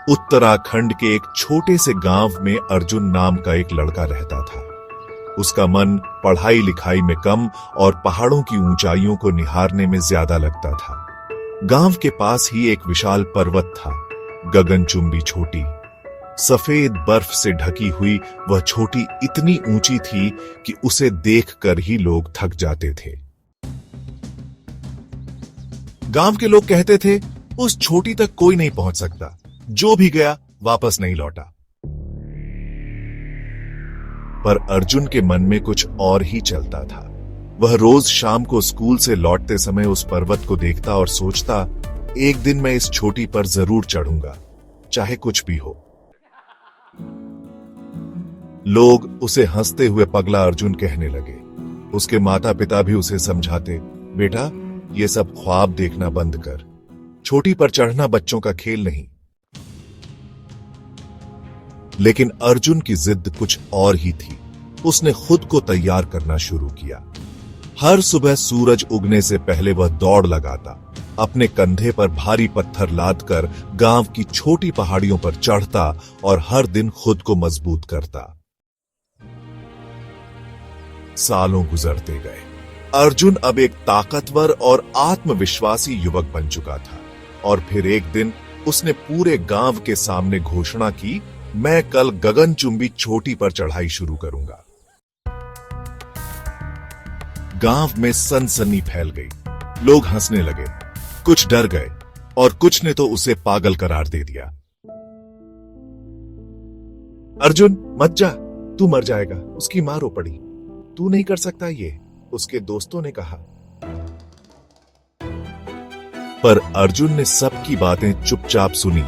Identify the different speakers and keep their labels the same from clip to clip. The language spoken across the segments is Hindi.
Speaker 1: उत्तराखंड के एक छोटे से गांव में अर्जुन नाम का एक लड़का रहता था। उसका मन पढ़ाई लिखाई में कम और पहाड़ों की ऊंचाइयों को निहारने में ज्यादा लगता था। गांव के पास ही एक विशाल पर्वत था, गगनचुंबी छोटी, सफेद बर्फ से ढकी हुई। वह छोटी इतनी ऊंची थी कि उसे देखकर ही लोग थक जाते थे। गांव के लोग कहते थे, उस छोटी तक कोई नहीं पहुंच सकता, जो भी गया वापस नहीं लौटा। पर अर्जुन के मन में कुछ और ही चलता था। वह रोज शाम को स्कूल से लौटते समय उस पर्वत को देखता और सोचता, एक दिन मैं इस छोटी पर जरूर चढ़ूंगा, चाहे कुछ भी हो। लोग उसे हंसते हुए पगला अर्जुन कहने लगे। उसके माता पिता भी उसे समझाते, बेटा ये सब ख्वाब देखना बंद कर, छोटी पर चढ़ना बच्चों का खेल नहीं। लेकिन अर्जुन की जिद कुछ और ही थी। उसने खुद को तैयार करना शुरू किया। हर सुबह सूरज उगने से पहले वह दौड़ लगाता, अपने कंधे पर भारी पत्थर लादकर गांव की छोटी पहाड़ियों पर चढ़ता और हर दिन खुद को मजबूत करता। सालों गुजरते गए। अर्जुन अब एक ताकतवर और आत्मविश्वासी युवक बन चुका था। और फिर एक दिन उसने पूरे गांव के सामने घोषणा की, मैं कल गगनचुंबी चोटी पर चढ़ाई शुरू करूंगा। गांव में सनसनी फैल गई। लोग हंसने लगे, कुछ डर गए और कुछ ने तो उसे पागल करार दे दिया। अर्जुन मत जा, तू मर जाएगा, उसकी मां रो पड़ी। तू नहीं कर सकता ये, उसके दोस्तों ने कहा। पर अर्जुन ने सबकी बातें चुपचाप सुनी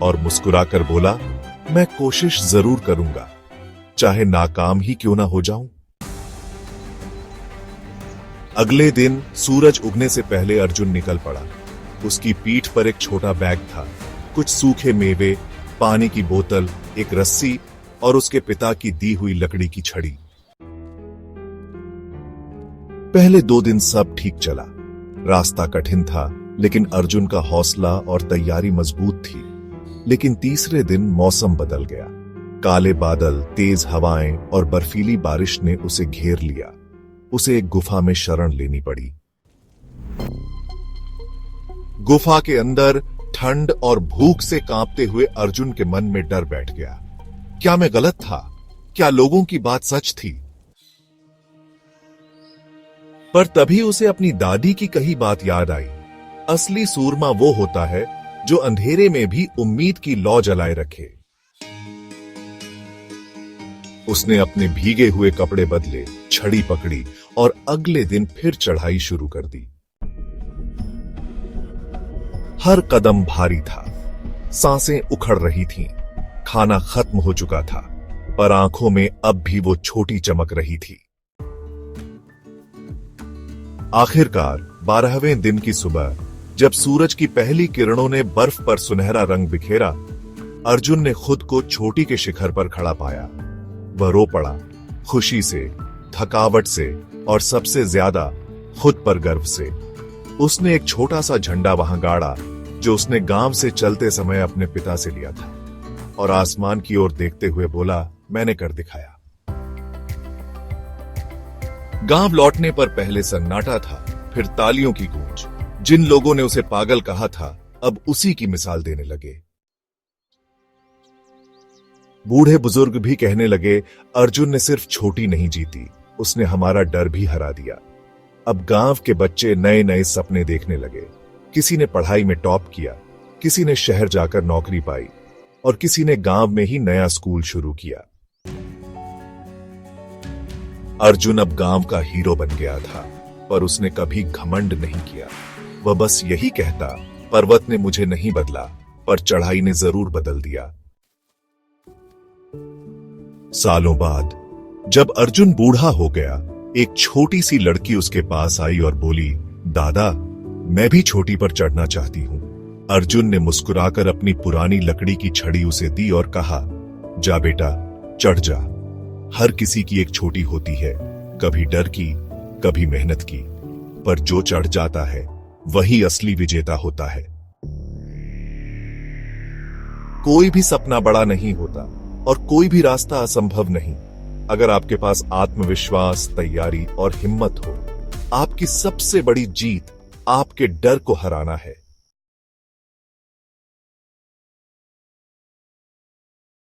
Speaker 1: और मुस्कुराकर बोला, मैं कोशिश जरूर करूंगा, चाहे नाकाम ही क्यों ना हो जाऊं। अगले दिन सूरज उगने से पहले अर्जुन निकल पड़ा। उसकी पीठ पर एक छोटा बैग था, कुछ सूखे मेवे, पानी की बोतल, एक रस्सी और उसके पिता की दी हुई लकड़ी की छड़ी। पहले 2 दिन सब ठीक चला। रास्ता कठिन था, लेकिन अर्जुन का हौसला और तैयारी मजबूत थी। लेकिन तीसरे दिन मौसम बदल गया। काले बादल, तेज हवाएं और बर्फीली बारिश ने उसे घेर लिया। उसे एक गुफा में शरण लेनी पड़ी। गुफा के अंदर ठंड और भूख से कांपते हुए अर्जुन के मन में डर बैठ गया। क्या मैं गलत था? क्या लोगों की बात सच थी? पर तभी उसे अपनी दादी की कही बात याद आई, असली सूरमा वो होता है जो अंधेरे में भी उम्मीद की लौ जलाए रखे। उसने अपने भीगे हुए कपड़े बदले, छड़ी पकड़ी और अगले दिन फिर चढ़ाई शुरू कर दी। हर कदम भारी था, सांसें उखड़ रही थीं, खाना खत्म हो चुका था, पर आंखों में अब भी वो छोटी चमक रही थी। आखिरकार 12वें दिन की सुबह, जब सूरज की पहली किरणों ने बर्फ पर सुनहरा रंग बिखेरा, अर्जुन ने खुद को चोटी के शिखर पर खड़ा पाया। वह रो पड़ा, खुशी से, थकावट से और सबसे ज्यादा खुद पर गर्व से। उसने एक छोटा सा झंडा वहां गाड़ा जो उसने गांव से चलते समय अपने पिता से लिया था, और आसमान की ओर देखते हुए बोला, मैंने कर दिखाया। गांव लौटने पर पहले सन्नाटा था, फिर तालियों की गूंज। जिन लोगों ने उसे पागल कहा था, अब उसी की मिसाल देने लगे। बूढ़े बुजुर्ग भी कहने लगे, अर्जुन ने सिर्फ छोटी नहीं जीती, उसने हमारा डर भी हरा दिया। अब गांव के बच्चे नए नए सपने देखने लगे। किसी ने पढ़ाई में टॉप किया, किसी ने शहर जाकर नौकरी पाई और किसी ने गांव में ही नया स्कूल शुरू किया। अर्जुन अब गांव का हीरो बन गया था, पर उसने कभी घमंड नहीं किया। वह बस यही कहता, पर्वत ने मुझे नहीं बदला, पर चढ़ाई ने जरूर बदल दिया। सालों बाद जब अर्जुन बूढ़ा हो गया, एक छोटी सी लड़की उसके पास आई और बोली, दादा मैं भी छोटी पर चढ़ना चाहती हूं। अर्जुन ने मुस्कुराकर अपनी पुरानी लकड़ी की छड़ी उसे दी और कहा, जा बेटा, चढ़ जा। हर किसी की एक छोटी होती है, कभी डर की, कभी मेहनत की, पर जो चढ़ जाता है वही असली विजेता होता है। कोई भी सपना बड़ा नहीं होता और कोई भी रास्ता असंभव नहीं। अगर आपके पास आत्मविश्वास, तैयारी और हिम्मत हो, आपकी सबसे बड़ी जीत आपके डर को हराना है।